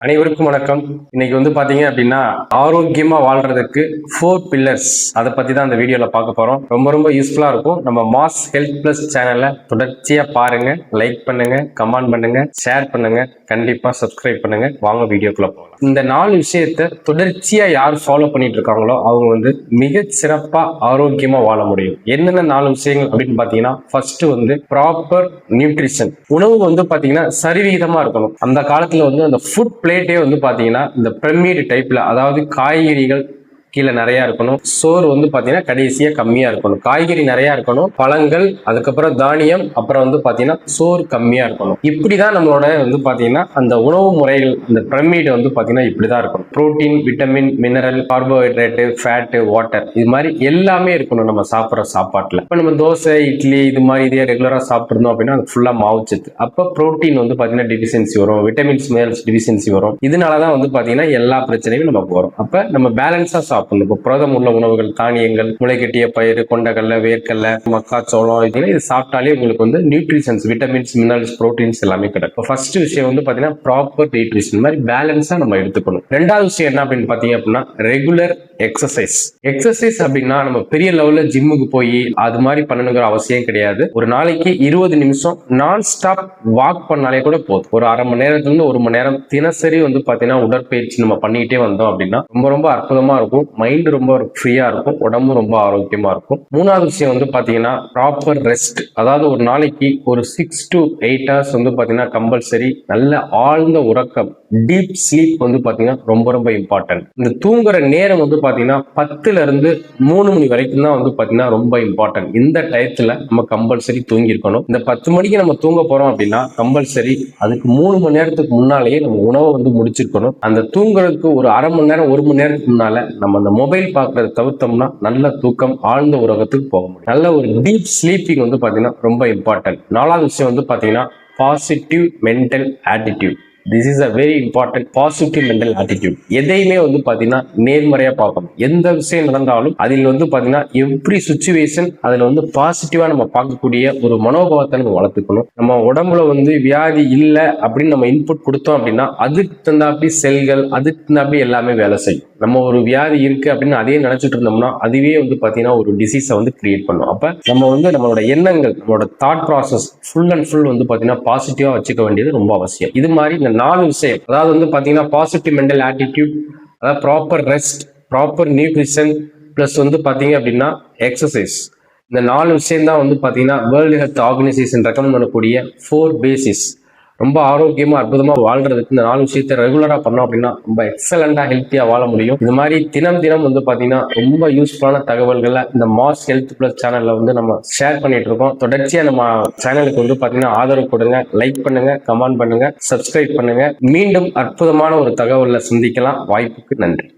அனைவருக்கும் வணக்கம். இன்னைக்கு பாத்தீங்க அப்படின்னா ஆரோக்கியமா வாழ்றதுக்கு 4 பில்லர்ஸ் அதை பத்தி தான் இந்த வீடியோல பார்க்க போறோம். ரொம்ப யூஸ்ஃபுல்லா இருக்கும். நம்ம மாஸ் ஹெல்த் பிளஸ் சேனல்ல தொடர்ச்சியா பாருங்க, லைக் பண்ணுங்க, கமெண்ட் பண்ணுங்க, ஷேர் பண்ணுங்க, கண்டிப்பா சப்ஸ்கிரைப் பண்ணுங்க. வாங்க வீடியோக்குள்ள போகலாம். இந்த 4 விஷயத்த தொடர்ச்சியா யார் ஃபாலோ பண்ணிட்டு இருக்காங்களோ அவங்க மிக சிறப்பா ஆரோக்கியமா வாழ முடியும். என்னென்ன 4 விஷயங்கள் அப்படின்னு பாத்தீங்கன்னா, ஃபர்ஸ்ட் ப்ராப்பர் நியூட்ரிஷன். உணவு பாத்தீங்கன்னா சரிவிகிதமா இருக்கணும். அந்த காலத்துல அந்த ஃபுட் பிளேட்டே பாத்தீங்கன்னா இந்த பிரமிட் டைப்ல, அதாவது காய்கறிகள் கீழே நிறைய இருக்கணும், சோறு பாத்தீங்கன்னா கடைசியா கம்மியா இருக்கணும், காய்கறி நிறைய இருக்கணும், பழங்கள், அதுக்கப்புறம் தானியம், அப்புறம் பாத்தீங்கன்னா சோறு கம்மியா இருக்கணும். இப்படிதான் நம்மளோட பாத்தீங்கன்னா அந்த உணவு முறைகள், அந்த பிரமிட் பாத்தீங்கன்னா இப்படிதான் இருக்கணும். Protein, vitamin, mineral, carbohydrate, fat, water, இது மாதிரி எல்லாமே இருக்கணும் நம்ம சாப்பிட்ற சாப்பாட்டுல. இப்ப நம்ம தோசை, இட்லி இது மாதிரி இதே ரெகுலரா சாப்பிட்டுருந்தோம் அப்படின்னா அது ஃபுல்லா மாவுச்சத்து. அப்ப புரோட்டீன் பாத்தீங்கன்னா டிஃபிஷியன்சி வரும், விட்டமின்ஸ் மினரல்ஸ் டிஃபிஷியன்சி வரும். இதனாலதான் பாத்தீங்கன்னா எல்லா பிரச்சனையும் நமக்கு வரும். அப்ப நம்ம பேலன்ஸா சாப்பிடணும். இப்போ புரதம் உள்ள உணவுகள், தானியங்கள், முளைக்கட்டிய பயிறு, கொண்டக்கல்ல, வேர்க்கல்ல, மக்காச்சோளம், இது சாப்பிட்டாலே உங்களுக்கு நியூட்ரிஷன்ஸ், விட்டமின்ஸ், மினரல்ஸ், புரோட்டீன்ஸ் எல்லாமே கிடைக்கும். ஃபர்ஸ்ட் விஷயம் பாத்தீங்கன்னா ப்ராப்பர் நியூட்ரிஷன் மாதிரி பேலன்ஸா நம்ம எடுத்துக்கணும். ரெண்டாவது விஷயம் என்ன அப்படின்னு பாத்தீங்க அப்படின்னா ரெகுலர் எக்ஸசைஸ். எக்ஸசைஸ் அப்படின்னா நம்ம பெரிய லெவல்ல ஜிம்முக்கு போய் அது மாதிரி பண்ணணுங்கிற அவசியம் கிடையாது. ஒரு நாளைக்கு 20 நிமிஷம் நான் ஸ்டாப் வாக் பண்ணாலே கூட போதும். ஒரு அரை மணி நேரத்துல இருந்து 1 மணி நேரம் தினசரி பாத்தீங்கன்னா உடற்பயிற்சி நம்ம பண்ணிக்கிட்டே வந்தோம் அப்படின்னா ரொம்ப அற்புதமா இருக்கும். மைண்ட் ரொம்ப ஃப்ரீயா இருக்கும், உடம்பு ரொம்ப ஆரோக்கியமா இருக்கும். மூணாவது விஷயம் பாத்தீங்கன்னா ப்ராப்பர் ரெஸ்ட். அதாவது ஒரு நாளைக்கு ஒரு 6 to 8 hours பாத்தீங்கன்னா கம்பல்சரி நல்ல ஆழ்ந்த உறக்கம், டீப் ஸ்லீப் பாத்தீங்கன்னா ரொம்ப இம்பார்ட்டன்ட். இந்த தூங்குற நேரம் பாத்தீங்கன்னா 10ல இருந்து 3 மணி வரைக்கும் தான் பாத்தீங்கன்னா ரொம்ப இம்பார்ட்டன்ட். இந்த டயத்துல நம்ம கம்பல்சரி தூங்கி இருக்கணும். இந்த 10 மணிக்கு நம்ம தூங்க போறோம் அப்படின்னா கம்பல்சரி அதுக்கு 3 மணி நேரத்துக்கு முன்னாலேயே நம்ம உணவை முடிச்சிருக்கணும். அந்த தூங்குறதுக்கு ஒரு அரை மணி நேரம் 1 மணி நேரத்துக்கு முன்னால நம்ம அந்த மொபைல் பார்க்கறத தவிர்த்தோம்னா நல்ல தூக்கம், ஆழ்ந்த உறக்கத்துக்கு போக முடியும். நல்ல ஒரு டீப் ஸ்லீப்பிங் பாத்தீங்கன்னா ரொம்ப இம்பார்ட்டன்ட். நாலாவது விஷயம் பாத்தீங்கன்னா positive mental attitude. This is a very important positive mental attitude. எதையுமே பாத்தீங்கன்னா நேர்மறையா பார்க்கணும். எந்த விஷயம் நடந்தாலும் அதில் பாத்தீங்கன்னா எவ்ரி சுச்சுவேஷன் அதுல பாசிட்டிவா நம்ம பார்க்கக்கூடிய ஒரு மனோபாவத்தை நம்ம வளர்த்துக்கணும். நம்ம உடம்புல வியாதி இல்லை அப்படின்னு நம்ம இன்புட் கொடுத்தோம் அப்படின்னா அதுக்கு தந்தாப்படி செல்கள், அதுக்கு தந்தாப்படி எல்லாமே வேலை செய்யும். நம்ம ஒரு வியாதி இருக்கு அப்படின்னு அதே நினைச்சிட்டு இருந்தோம்னா அதுவே பாத்தீங்கன்னா ஒரு டிசீஸை கிரியேட் பண்ணும். அப்ப நம்ம நம்மளோட எண்ணங்கள், நம்மளோட thought process full and full பாத்தீங்கன்னா பாசிட்டிவா வச்சுக்க வேண்டியது ரொம்ப அவசியம். இது மாதிரி இந்த 4 விஷயம், அதாவது பாத்தீங்கன்னா பாசிட்டிவ் மென்டல் ஆட்டிடியூட், அதாவது proper rest, proper nutrition, plus பாத்தீங்க அப்படின்னா எக்ஸசைஸ். இந்த 4 விஷயம் தான் பாத்தீங்கன்னா வேர்ல்டு ஹெல்த் ஆர்கனைசேஷன் ரெக்கமெண்ட் பண்ணக்கூடிய 4 பேசிஸ். ரொம்ப ஆரோக்கியமா அற்புதமா வாழ்றதுக்கு இந்த 4 விஷயத்தை ரெகுலரா பண்ணோம் அப்படின்னா ரொம்ப எக்ஸலண்டா ஹெல்த்தியா வாழ முடியும். இது மாதிரி தினம் பாத்தீங்கன்னா ரொம்ப யூஸ்ஃபுல்லான தகவல்களை இந்த மாஸ் ஹெல்த் பிளஸ் சேனல்ல நம்ம ஷேர் பண்ணிட்டு இருக்கோம். தொடர்ச்சியா நம்ம சேனலுக்கு பாத்தீங்கன்னா ஆதரவு கொடுங்க, லைக் பண்ணுங்க, கமெண்ட் பண்ணுங்க, சப்ஸ்கிரைப் பண்ணுங்க. மீண்டும் அற்புதமான ஒரு தகவல்ல சந்திக்கலாம். வாய்ப்புக்கு நன்றி.